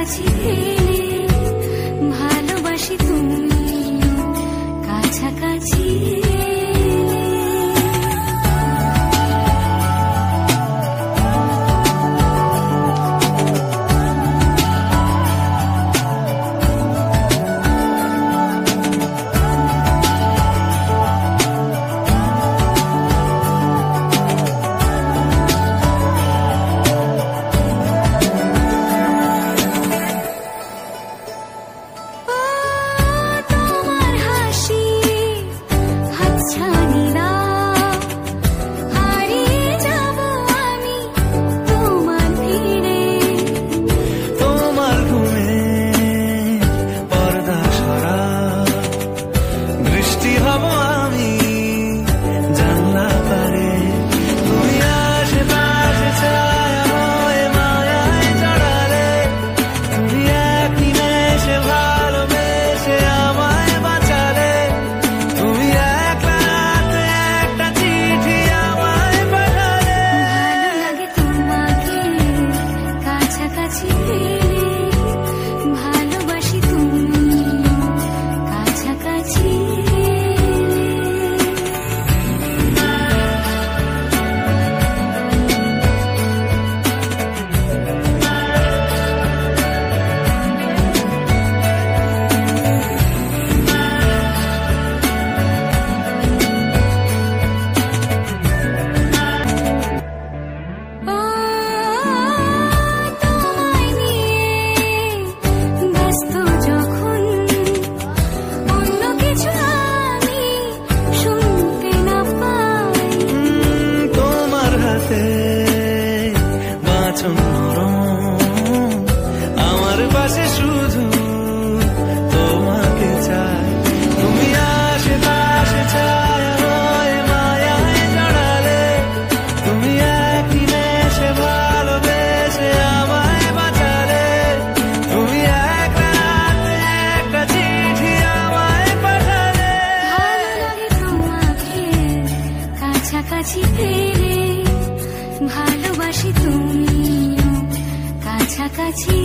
কাছাকাছি এলে ভালোবাসি তুমিও কাছাকাছি আমার পাশে শুধু তোমাকে চাই তুমি আশেপাশে ছায়া মায়ায় জড়ালে তুমি এক নিমেষে ভালোবেসে আমায় বাঁচালে তুমি এক রাতে একটা চিঠি আমায় পাঠালে ভালো লাগে তোমাকে কাছাকাছি পেলে ভালোবাসি তুমিও কাছাকাছি